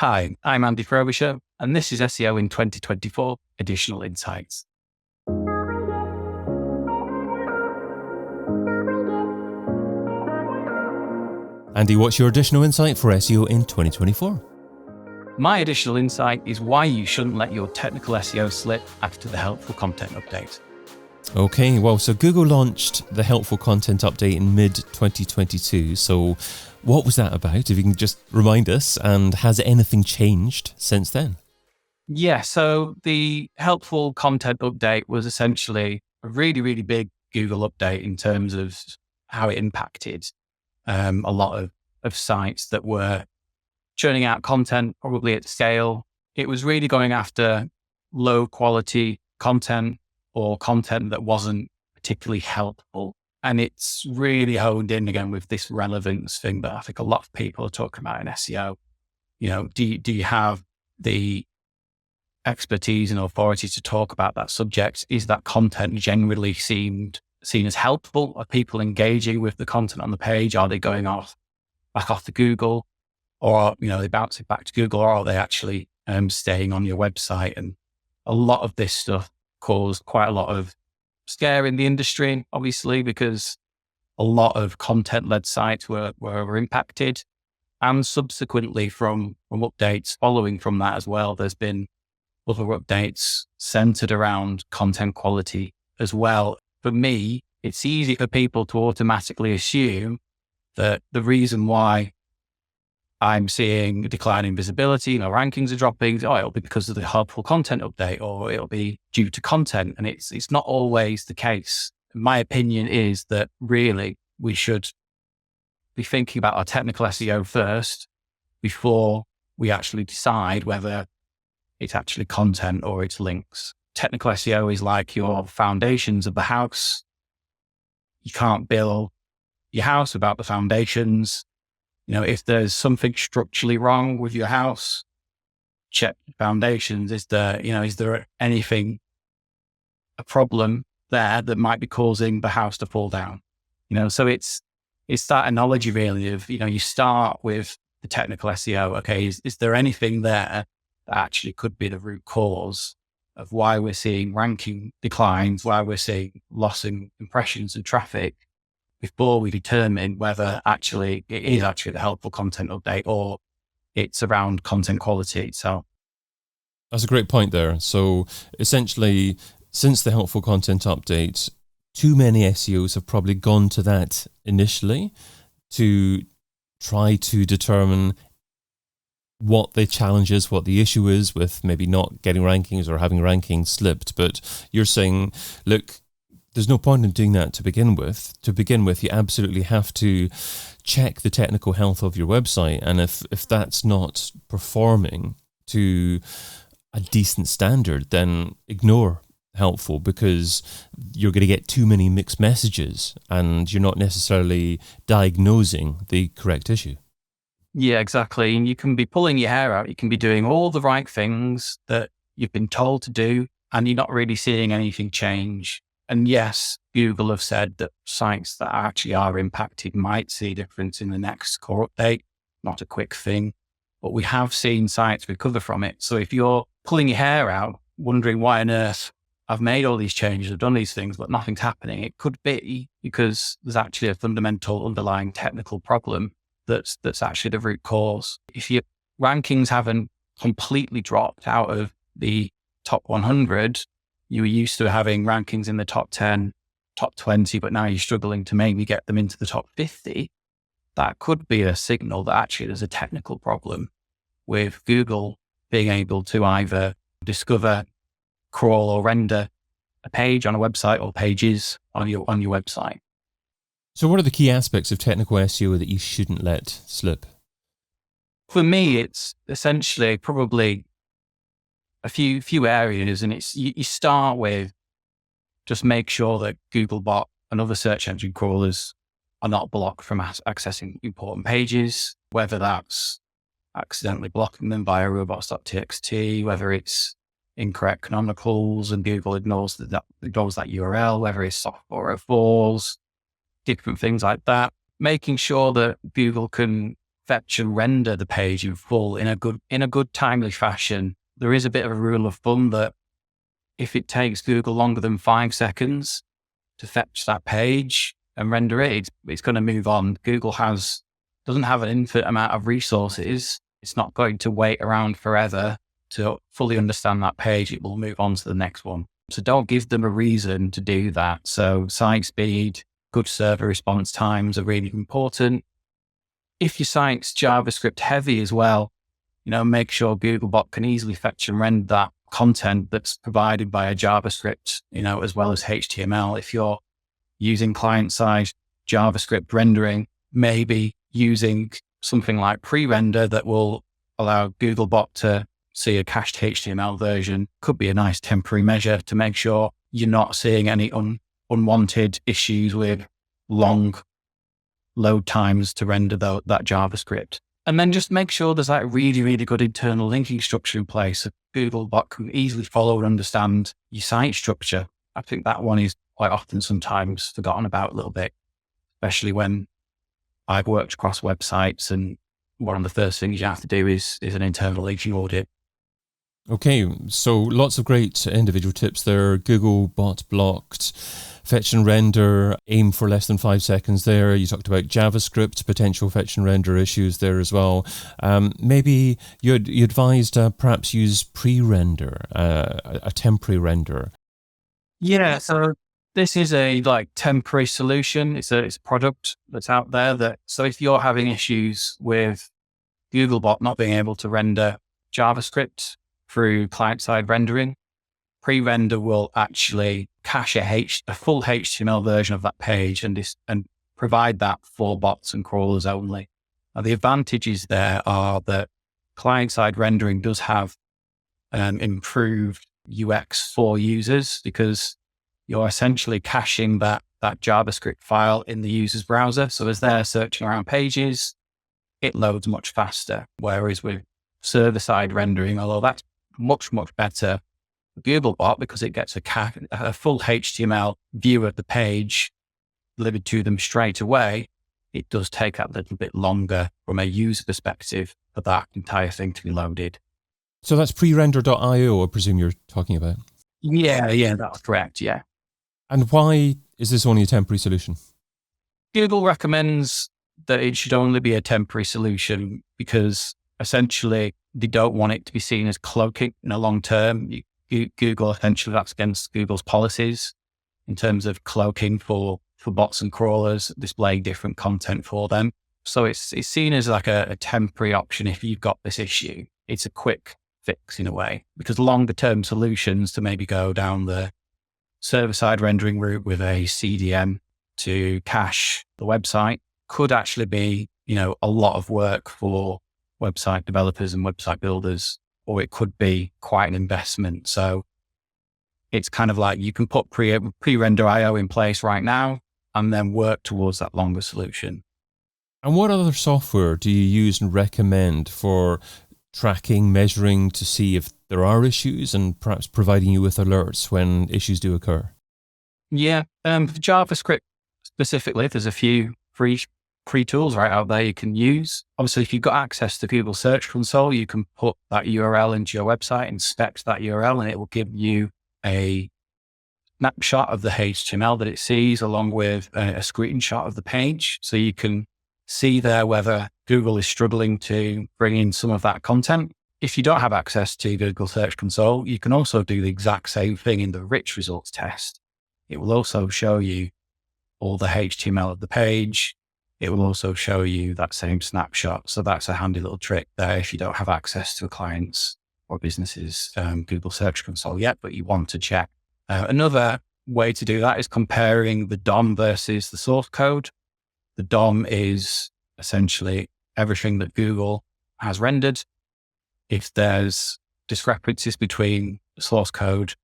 Hi, I'm Andy Frobisher, and this is SEO in 2024 Additional Insights. Andy, what's your additional insight for SEO in 2024? My additional insight is why you shouldn't let your technical SEO slip after the helpful content update. Okay, well, so Google launched the helpful content update in mid-2022. So what was that about? If you can just remind us, and has anything changed since then? Yeah, so the helpful content update was essentially a really big Google update in terms of how it impacted a lot of sites that were churning out content, probably at scale. It was really going after low quality content or content that wasn't particularly helpful. And it's really honed in again with this relevance thing that I think a lot of people are talking about in SEO. You know, do you have the expertise and authority to talk about that subject? Is that content generally seen as helpful? Are people engaging with the content on the page? Are they going back off to Google? Or, they bounce it back to Google, or are they actually staying on your website? And a lot of this stuff caused quite a lot of scare in the industry, obviously, because a lot of content-led sites were impacted. And subsequently from updates following from that as well, there's been other updates centered around content quality as well. For me, it's easy for people to automatically assume that the reason why I'm seeing a decline in visibility, rankings are dropping, it'll be because of the helpful content update, or it'll be due to content. And it's not always the case. My opinion is that really we should be thinking about our technical SEO first before we actually decide whether it's actually content or it's links. Technical SEO is like your foundations of the house. You can't build your house without the foundations. If there's something structurally wrong with your house, check the foundations. Is there anything, a problem there that might be causing the house to fall down? So it's that analogy really of, you start with the technical SEO. Okay, is there anything there that actually could be the root cause of why we're seeing ranking declines, why we're seeing loss in impressions and traffic, before we determine whether actually it is actually the helpful content update or it's around content quality itself. That's a great point there. So essentially, since the helpful content update, too many SEOs have probably gone to that initially to try to determine what the challenge is, what the issue is with maybe not getting rankings or having rankings slipped. But you're saying, look, there's no point in doing that to begin with. To begin with, you absolutely have to check the technical health of your website. And if that's not performing to a decent standard, then ignore helpful, because you're going to get too many mixed messages and you're not necessarily diagnosing the correct issue. Yeah, exactly. And you can be pulling your hair out. You can be doing all the right things that you've been told to do, and you're not really seeing anything change. And yes, Google have said that sites that actually are impacted might see a difference in the next core update, not a quick thing, but we have seen sites recover from it. So if you're pulling your hair out, wondering why on earth I've made all these changes, I've done these things, but nothing's happening, it could be because there's actually a fundamental underlying technical problem that's actually the root cause. If your rankings haven't completely dropped out of the top 100, you were used to having rankings in the top 10, top 20, but now you're struggling to maybe get them into the top 50. That could be a signal that actually there's a technical problem with Google being able to either discover, crawl, or render a page on a website or pages on your website. So what are the key aspects of technical SEO that you shouldn't let slip? For me, it's essentially probably a few areas, and it's you start with just make sure that Googlebot and other search engine crawlers are not blocked from accessing important pages, whether that's accidentally blocking them via robots.txt, whether it's incorrect canonicals and Google ignores that URL, whether it's soft 404s, different things like that. Making sure that Google can fetch and render the page in full in a good timely fashion. There is a bit of a rule of thumb that if it takes Google longer than 5 seconds to fetch that page and render it, it's going to move on. Google doesn't have an infinite amount of resources. It's not going to wait around forever to fully understand that page. It will move on to the next one. So don't give them a reason to do that. So site speed, good server response times are really important. If your site's JavaScript heavy as well, make sure Googlebot can easily fetch and render that content that's provided by a JavaScript, as well as HTML. If you're using client-side JavaScript rendering, maybe using something like pre-render that will allow Googlebot to see a cached HTML version could be a nice temporary measure to make sure you're not seeing any unwanted issues with long load times to render that JavaScript. And then just make sure there's like really, really good internal linking structure in place so Googlebot can easily follow and understand your site structure. I think that one is quite often sometimes forgotten about a little bit, especially when I've worked across websites, and one of the first things you have to do is an internal linking audit. Okay, so lots of great individual tips there. Googlebot blocked, fetch and render, aim for less than 5 seconds there. You talked about JavaScript, potential fetch and render issues there as well. Maybe you advised perhaps use pre-render, a temporary render. Yeah, so this is a temporary solution. It's a product that's out there so if you're having issues with Googlebot not being able to render JavaScript through client-side rendering, pre-render will actually cache a full HTML version of that page and provide that for bots and crawlers only. Now, the advantages there are that client-side rendering does have improved UX for users because you're essentially caching that JavaScript file in the user's browser. So as they're searching around pages, it loads much faster. Whereas with server-side rendering, although that's much, much better for Googlebot because it gets a full HTML view of the page delivered to them straight away, it does take a little bit longer from a user perspective for that entire thing to be loaded. So that's prerender.io, I presume you're talking about? Yeah, that's correct, yeah. And why is this only a temporary solution? Google recommends that it should only be a temporary solution because essentially they don't want it to be seen as cloaking in a long term. Google, essentially, that's against Google's policies in terms of cloaking for bots and crawlers, displaying different content for them. So it's seen as like a temporary option if you've got this issue. It's a quick fix in a way, because longer term solutions to maybe go down the server-side rendering route with a CDN to cache the website could actually be, a lot of work for website developers and website builders, or it could be quite an investment. So it's kind of like you can put pre-render IO in place right now and then work towards that longer solution. And what other software do you use and recommend for tracking, measuring to see if there are issues and perhaps providing you with alerts when issues do occur? Yeah, for JavaScript specifically, there's a few free tools right out there you can use. Obviously, if you've got access to Google Search Console, you can put that URL into your website, inspect that URL, and it will give you a snapshot of the HTML that it sees along with a screenshot of the page. So you can see there whether Google is struggling to bring in some of that content. If you don't have access to Google Search Console, you can also do the exact same thing in the rich results test. It will also show you all the HTML of the page. It will also show you that same snapshot. So that's a handy little trick there if you don't have access to a client's or business's Google Search Console yet, but you want to check. Another way to do that is comparing the DOM versus the source code. The DOM is essentially everything that Google has rendered. If there's discrepancies between the source code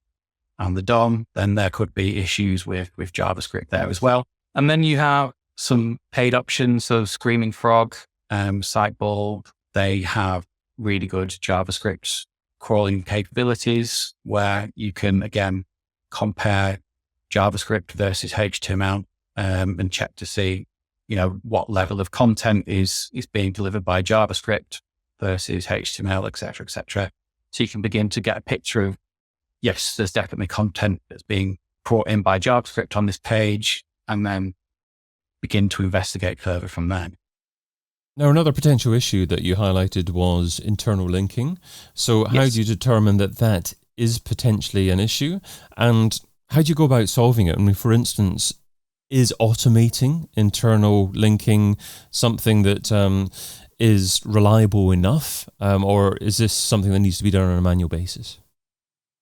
and the DOM, then there could be issues with JavaScript there as well. And then you have some paid options. So Screaming Frog, Sitebulb, they have really good JavaScript crawling capabilities where you can, again, compare JavaScript versus HTML and check to see what level of content is being delivered by JavaScript versus HTML, et cetera, et cetera. So you can begin to get a picture of, yes, there's definitely content that's being brought in by JavaScript on this page, and then begin to investigate further from there. Now, another potential issue that you highlighted was internal linking. So how Yes. do you determine that that is potentially an issue? And how do you go about solving it? I mean, for instance, is automating internal linking something that is reliable enough? Or is this something that needs to be done on a manual basis?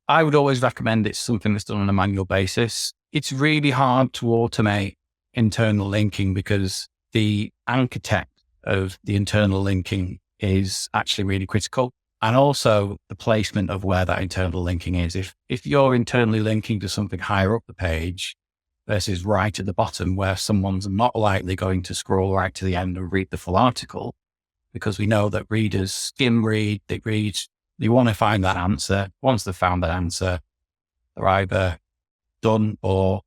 I would always recommend it's something that's done on a manual basis. It's really hard to automate internal linking because the anchor text of the internal linking is actually really critical. And also the placement of where that internal linking is. If you're internally linking to something higher up the page versus right at the bottom where someone's not likely going to scroll right to the end and read the full article, because we know that readers skim read, they want to find that answer. Once they've found that answer, they're either done or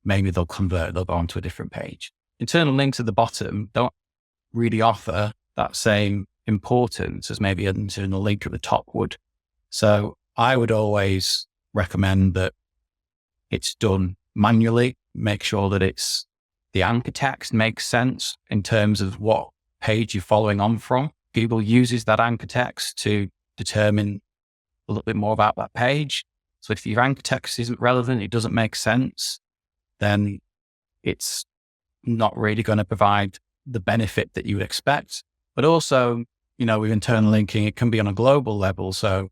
maybe they'll convert, they'll go onto a different page. Internal links at the bottom don't really offer that same importance as maybe an internal link at the top would. So I would always recommend that it's done manually, make sure that it's the anchor text makes sense in terms of what page you're following on from. Google uses that anchor text to determine a little bit more about that page. So if your anchor text isn't relevant, it doesn't make sense, then it's not really going to provide the benefit that you would expect. But also, with internal linking, it can be on a global level. So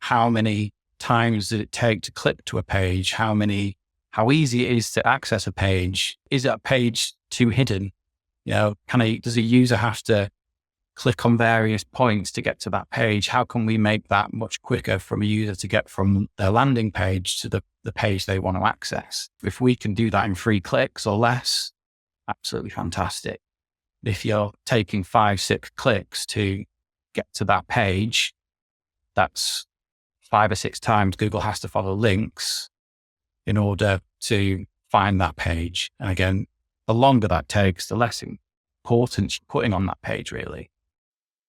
how many times did it take to click to a page? How easy it is to access a page? Is that page too hidden? Does a user have to click on various points to get to that page? How can we make that much quicker from a user to get from their landing page to the page they want to access? If we can do that in 3 clicks or less, absolutely fantastic. If you're taking 5-6 clicks to get to that page, that's 5 or 6 times Google has to follow links in order to find that page. And again, the longer that takes, the less importance you're putting on that page, really.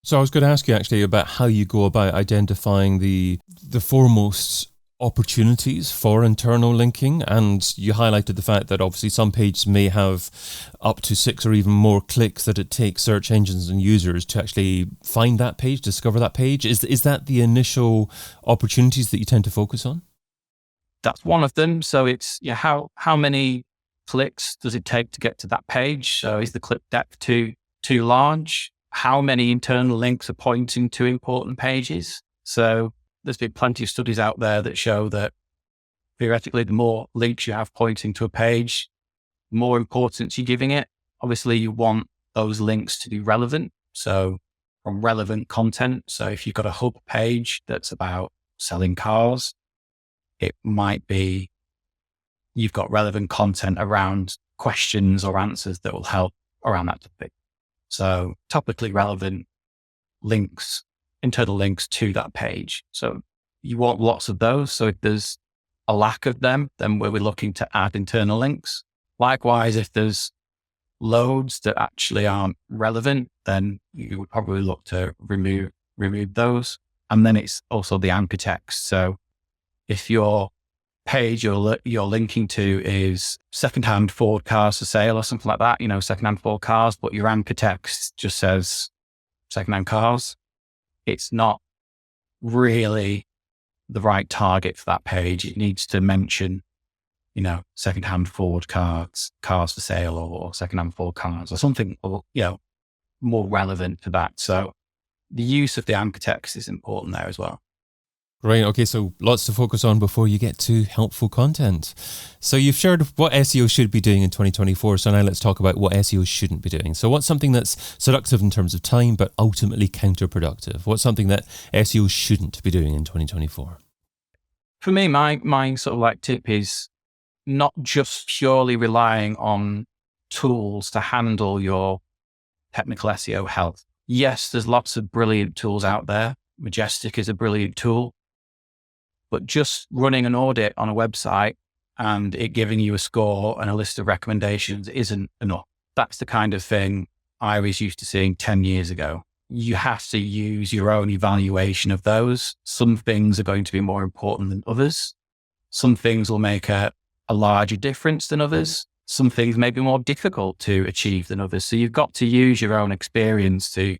So I was going to ask you actually about how you go about identifying the foremost opportunities for internal linking. And you highlighted the fact that obviously some pages may have up to 6 or even more clicks that it takes search engines and users to actually find that page, discover that page. Is that the initial opportunities that you tend to focus on? That's one of them. So it's how many clicks does it take to get to that page? So is the click depth too large? How many internal links are pointing to important pages? So there's been plenty of studies out there that show that theoretically, the more links you have pointing to a page, the more importance you're giving it. Obviously, you want those links to be relevant. So from relevant content. So if you've got a hub page that's about selling cars, it might be you've got relevant content around questions or answers that will help around that topic. So topically relevant links, internal links to that page. So you want lots of those. So if there's a lack of them, then we're looking to add internal links. Likewise, if there's loads that actually aren't relevant, then you would probably look to remove those. And then it's also the anchor text. So if your page you're linking to is secondhand Ford cars for sale or something like that, secondhand Ford cars, but your anchor text just says secondhand cars, it's not really the right target for that page. It needs to mention, secondhand Ford cars for sale, or secondhand Ford cars, or something, more relevant to that. So the use of the anchor text is important there as well. Right. Okay. So lots to focus on before you get to helpful content. So you've shared what SEO should be doing in 2024. So now let's talk about what SEO shouldn't be doing. So what's something that's seductive in terms of time, but ultimately counterproductive? What's something that SEO shouldn't be doing in 2024? For me, my sort of tip is not just purely relying on tools to handle your technical SEO health. Yes, there's lots of brilliant tools out there. Majestic is a brilliant tool. But just running an audit on a website and it giving you a score and a list of recommendations isn't enough. that's the kind of thing I was used to seeing 10 years ago. You have to use your own evaluation of those. Some things are going to be more important than others. Some things will make a larger difference than others. Some things may be more difficult to achieve than others. So you've got to use your own experience to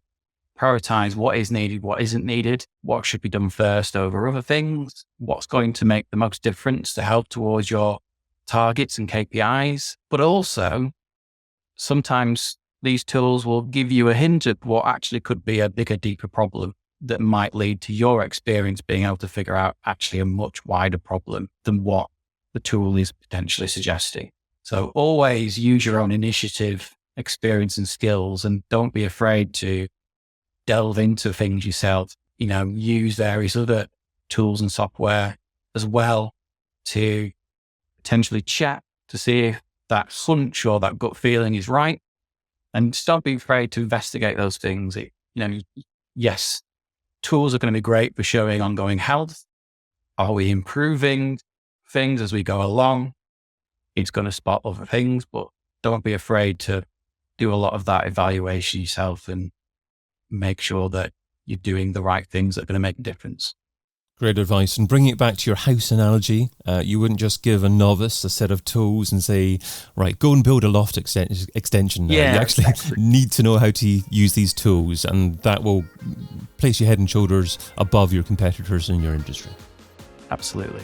prioritize what is needed, what isn't needed, what should be done first over other things, what's going to make the most difference to help towards your targets and KPIs. But also, sometimes these tools will give you a hint at what actually could be a bigger, deeper problem that might lead to your experience being able to figure out actually a much wider problem than what the tool is potentially suggesting. So always use your own initiative, experience and skills, and don't be afraid to delve into things yourself. Use various other tools and software as well to potentially check to see if that hunch or that gut feeling is right. And don't be afraid to investigate those things. Yes, tools are going to be great for showing ongoing health. Are we improving things as we go along? It's going to spot other things, but don't be afraid to do a lot of that evaluation yourself and make sure that you're doing the right things that are going to make a difference. Great advice. And bringing it back to your house analogy, you wouldn't just give a novice a set of tools and say, right, go and build a loft extension. Yeah, you actually need to know how to use these tools, and that will place you head and shoulders above your competitors in your industry. Absolutely.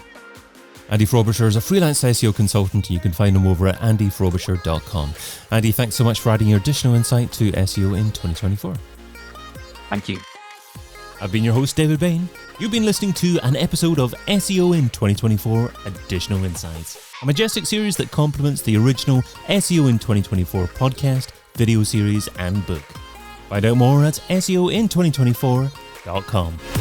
Andy Frobisher is a freelance SEO consultant, and you can find him over at andyfrobisher.com. Andy, thanks so much for adding your additional insight to SEO in 2024. Thank you. I've been your host, David Bain. You've been listening to an episode of SEO in 2024 Additional Insights, a Majestic series that complements the original SEO in 2024 podcast, video series, and book. Find out more at SEOin2024.com.